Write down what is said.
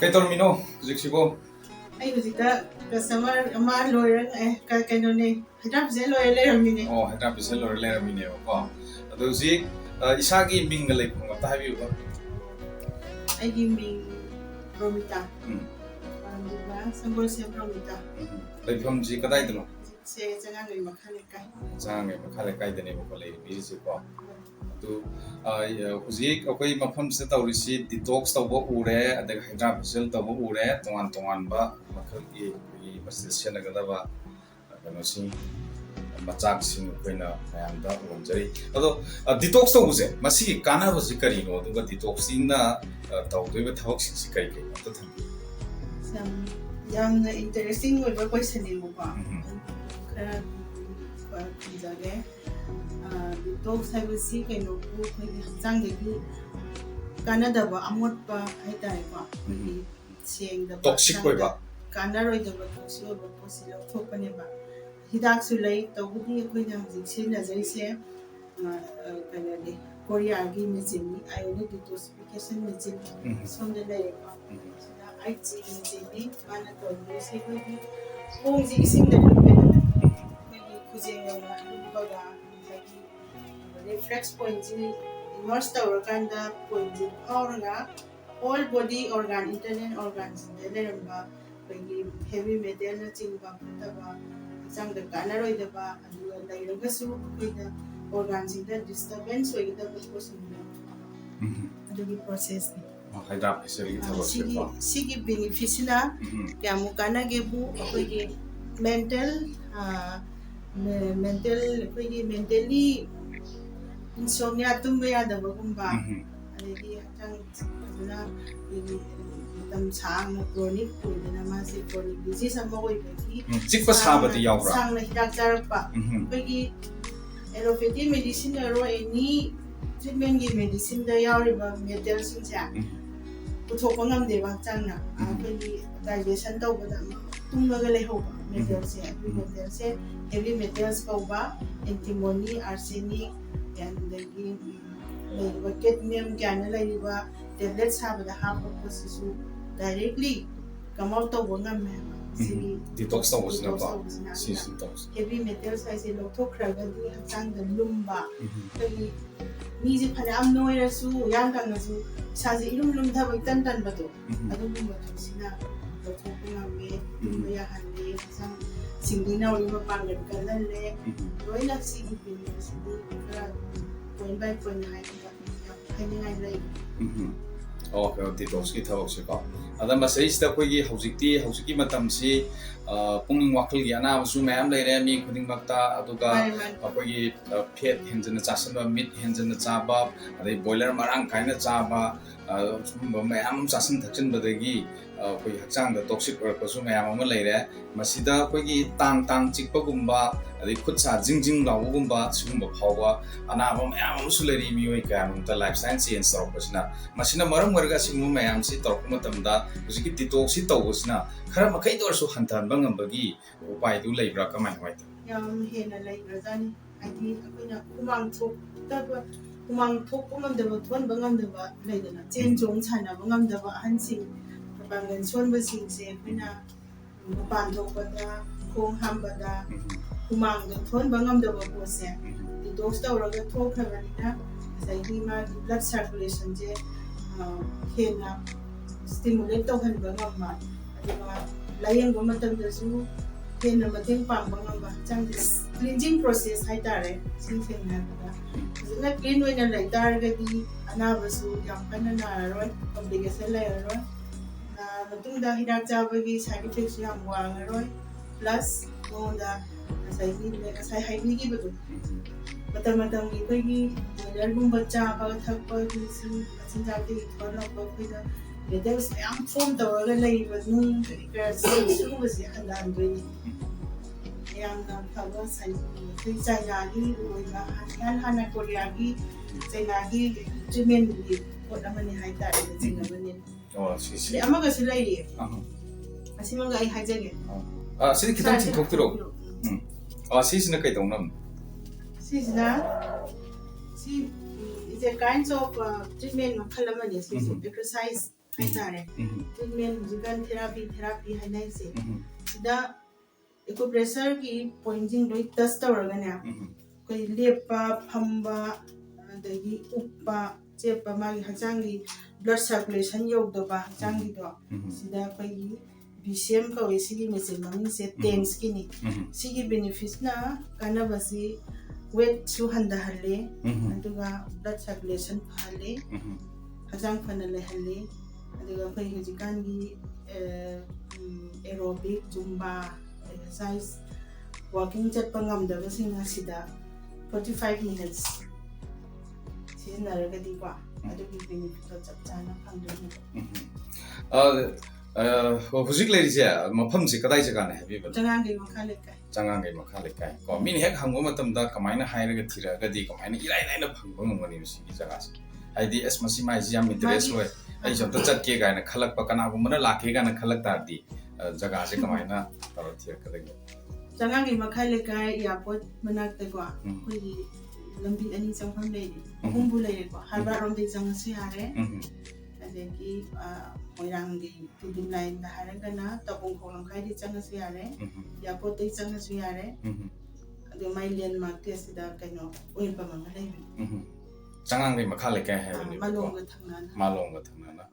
Kay Tormino, Zixibo. Ay, hujita customer ama lawyer kano ni hidap se lawyer le ramine. Oh, hidap se lawyer le ramine ko. Ado zi isagi minga le ko ta habi ko. Ay giming Romita. Diba? Sanggol siya Romita. Leifam zi kadai dino. Se jangan ngai makhale kai. Jangan ngai makhale kai dene ko le bi zi ko. Tu huzik akoi mafam se tawrisi detox tawbo ure adega hydroxyl tawbo ure tongan ba makhal gi masjid senagadaba kanosi machak sing koina mayamda onjari ado detox tawbuse masi kana basi kari no duga detox na tawdoiba thawak si kai kai to thambi Sam yang interesting oiba question ni mo ba. Kaya jage detox habisi kaino ko hangzangdagi kanadaba amotpa haitaiba sengda toxic oiba kanaroidaba toxic oiba posi lawthokpaneba hidaksu lei tawbudi akoina hojik sinajrise kanade koreagi machine ionic detoxification machine somda leiba sida IG machine mana tawbuse kogi pongji isingda lupena kogi kujeng lubaga reflex point immerse tawrakanda point auranga all body organ internal organs deleramba kogi heavy metal na chingba taba sang da kanaroi daba aduga lairagasu koina organs inda disturbance oigidaba possible adugi process ni hydap seri thawak se ko sigi benefits na kyamu kanage bu kogi mentally insomnia tumba yadaba gumba adegi tang aduna tam sang chronic na masi chronic disease ama koi bagi chikpa sabati yawra sang na hidak jarpa bagi allopathy medicine ro any treatment gi medicine da yawriba metal singsa puthokpa ngamde ba changna bagi digestion tawbada tumbaga lehoba metal se heavy metals kauba antimony arsenic and dagi cadmium gyana laiba tablets habada happa posisu directly come out of one detox tawbus na ba season tox heavy metals ay sila thokragadi hangtang da lumba kay ni phana am noirasu yang kang nasu saji ilum thabay tan ba to adum ba to sina thokungame maya hande sang singdina uri mapangad kalalle roina sigi sigi point by point hai lai oh detox ki thawak se ko ada masai sta koi gi hojiki matam si pungning wakal gi ana su mayam leire mi khuding bakta aduga koi gi phet henjana chasanba meat henjana chaba adai boiler marang kaina chaba mayam chasan thakchin badagi koi hakchang da toxic or ko su mayam ama leire masida koi gi tang chikpa gumba adai khutsa jingjing lawu gumba sugumba phawa ana ba mayam su leri mi oi ka ta lifestyle change tor pasina masina maram warga simu mayam si tor kuma tamda hujiki detox si tawusna khara makai dor su hantan bangam bagi upai du leibra kamai hoi yam hena leibra zani adi akoina kumang thok kumandaba thon bangandaba leidana chen jong chana bangandaba hansing bangan sonba singse akoina mapan thokpada khong hambada kumang thon bangandaba pose detox tawraga thokhabanina saidi ma blood circulation je hena stimulate tawhanba ngamma adiba layeng matamdasu hena mateng pangba ngamba chang cleansing process haitare singna na clean oina laitargadi anabasu yam kana naroi complication lairoi na matungda hidak chabagi side effects yam wangaroi plus onda sai haibigi badu matam gi kogi boiler chaba thakpa gi sin achinjati thorlakpa koida metals yam form tawraga leiba nung ka su basi handan doi yang thaba sai China gi oiba hana Korea gi China gi treatment gi kodamani haitare China bani oh si amaga silai asimanga ai haijage sini kitang thoktirok sisina kai dongnam sisina is a kinds of treatment makalamani exercise ꯍꯥꯏꯇꯥꯔꯦ treatment ꯍꯧꯖꯤꯛꯀꯥꯟ therapy ꯍꯥꯏꯅꯩꯁꯦ ꯁꯤꯗ ꯑꯦꯀꯨꯄ꯭ꯔꯦꯁꯔꯒꯤ ꯄꯣꯏꯟꯁꯤꯡ ꯂꯣꯏ touch ꯇꯧꯔꯒꯅꯦ ꯑꯩꯈꯣꯏ ꯂꯦꯞꯄ ꯐꯝꯕ ꯑꯗꯒꯤ ꯎꯞꯄ ꯆꯦꯞꯄ ꯃꯥꯒꯤ ꯍꯛꯆꯥꯡꯒꯤ ꯕ꯭ꯂꯗ ꯁꯔꯀꯨꯂꯦꯁꯟ ꯌꯧꯗꯕ ꯍꯛꯆꯥꯡꯒꯤꯗꯣ ꯁꯤꯗ ꯑꯩꯈꯣꯏꯒꯤ BCM ꯀꯧꯏ ꯁꯤꯒꯤ ꯃꯦꯆꯤꯟ ꯃꯃꯤꯡꯁꯦ ꯇꯦꯡꯁꯀꯤꯅꯤ ꯁꯤꯒꯤ ꯕꯦꯅꯤꯐꯤꯠꯁꯅ ꯀꯥꯟꯅꯕꯁꯤ ꯋꯦꯠꯁꯨ ꯍꯟꯊꯍꯜꯂꯦ ꯑꯗꯨꯒ ꯕ꯭ꯂꯗ ꯁꯔꯀꯨꯂꯦꯁꯟ ꯐꯍꯜꯂꯦ ꯍꯛꯆꯥꯡ ꯐꯅ ꯂꯩꯍꯜꯂꯦ ꯑꯗꯨꯒ ꯑꯩꯈꯣꯏ ꯍꯧꯖꯤꯛꯀꯥꯟꯒꯤ ꯑꯦꯔꯣꯕꯤꯛ ꯖꯨꯝꯕꯥ ꯑꯦꯛꯁꯔꯁꯥꯏꯁ ꯋꯥꯛꯀꯤꯡ ꯆꯠꯄ ꯉꯝꯗꯕꯁꯤꯡ ꯑꯁꯤꯗ 45 minutes 시즌나르게디과 아주기 베니핏도 짭짤한 방법이 후식 레이제 마펌지 까다이제 가네 해비버 장안게 마칼레까 장안게 마칼레까 거 미니 핵 한고 마텀다 가마이나 하이르게 티라가디 가마이나 이라이나이나 방법 ngoni misi jagaas haidi esmasi mai jam interest hoy ai jom ta chatke gaina khalak pa kana gumna lakhe gaina khalak tardi jaga se kamaina taro thir kadai 장안게 마칼레까 야포트 만aktegwa kogi lambi ani changpham leire humbu leire ko harba rom de jangsu yare adegi moirangdi tudum line da haragana tabung kholam khai di changsu yare yapote changsu yare adu mai landmark test da kaino oil pa ma leire 장안게 마칼레까 해 malong ga thangna malong ga thangna